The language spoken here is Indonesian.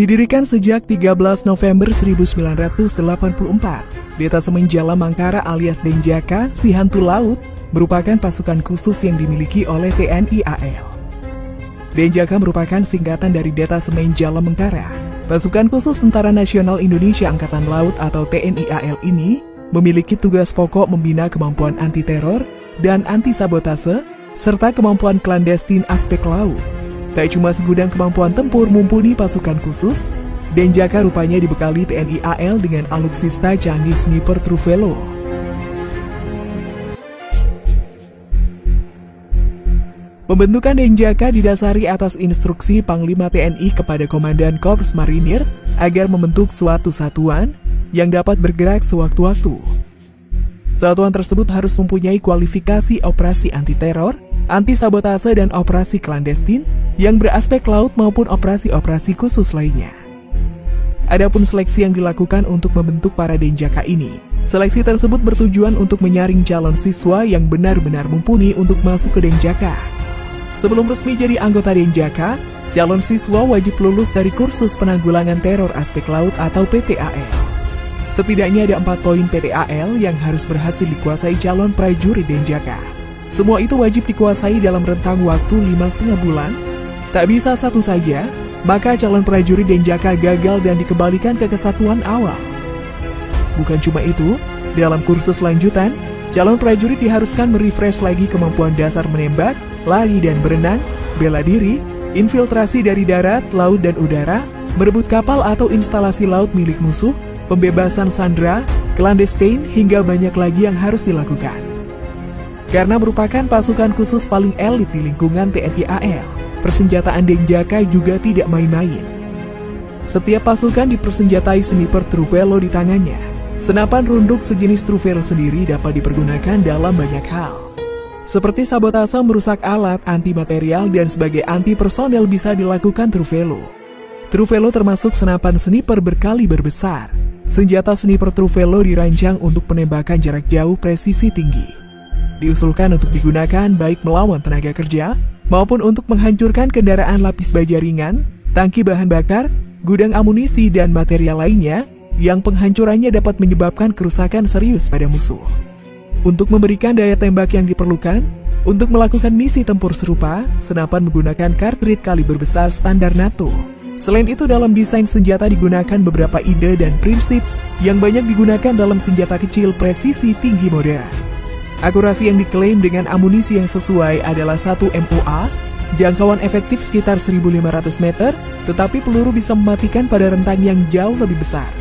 Didirikan sejak 13 November 1984, Detasemen Jala Mangkara alias Denjaka, si hantu laut, merupakan pasukan khusus yang dimiliki oleh TNI AL. Denjaka merupakan singkatan dari Detasemen Jala Mangkara. Pasukan khusus Tentara Nasional Indonesia Angkatan Laut atau TNI AL ini memiliki tugas pokok membina kemampuan anti-teror dan anti-sabotase, serta kemampuan klandestin aspek laut. Tak cuma segudang kemampuan tempur mumpuni pasukan khusus, Denjaka rupanya dibekali TNI AL dengan alutsista canggih sniper Truvelo. Pembentukan Denjaka didasari atas instruksi Panglima TNI kepada Komandan Korps Marinir agar membentuk suatu satuan yang dapat bergerak sewaktu-waktu. Satuan tersebut harus mempunyai kualifikasi operasi anti-teror, anti-sabotase dan operasi klandestin yang beraspek laut maupun operasi-operasi khusus lainnya. Adapun seleksi yang dilakukan untuk membentuk para Denjaka ini, seleksi tersebut bertujuan untuk menyaring calon siswa yang benar-benar mumpuni untuk masuk ke Denjaka. Sebelum resmi jadi anggota Denjaka, calon siswa wajib lulus dari kursus penanggulangan teror aspek laut atau PTAL. Setidaknya ada 4 poin PTAL yang harus berhasil dikuasai calon prajurit Denjaka. Semua itu wajib dikuasai dalam rentang waktu 5,5 bulan. Tak bisa satu saja, maka calon prajurit Denjaka gagal dan dikembalikan ke kesatuan awal. Bukan cuma itu, dalam kursus lanjutan, calon prajurit diharuskan merefresh lagi kemampuan dasar menembak, lari dan berenang, bela diri, infiltrasi dari darat, laut dan udara, merebut kapal atau instalasi laut milik musuh, pembebasan sandera, clandestine, hingga banyak lagi yang harus dilakukan. Karena merupakan pasukan khusus paling elit di lingkungan TNI AL, persenjataan Denjaka juga tidak main-main. Setiap pasukan dipersenjatai sniper Truvelo di tangannya. Senapan runduk sejenis Truvelo sendiri dapat dipergunakan dalam banyak hal. Seperti sabotase merusak alat, anti material, dan sebagai anti personel bisa dilakukan Truvelo. Truvelo termasuk senapan sniper berkaliber besar. Senjata sniper Truvelo dirancang untuk penembakan jarak jauh presisi tinggi. Diusulkan untuk digunakan baik melawan tenaga kerja, maupun untuk menghancurkan kendaraan lapis baja ringan, tangki bahan bakar, gudang amunisi dan material lainnya, yang penghancurannya dapat menyebabkan kerusakan serius pada musuh. Untuk memberikan daya tembak yang diperlukan, untuk melakukan misi tempur serupa, senapan menggunakan kartrit kaliber besar standar NATO. Selain itu, dalam desain senjata digunakan beberapa ide dan prinsip yang banyak digunakan dalam senjata kecil presisi tinggi modern. Akurasi yang diklaim dengan amunisi yang sesuai adalah 1 MOA, jangkauan efektif sekitar 1.500 meter, tetapi peluru bisa mematikan pada rentang yang jauh lebih besar.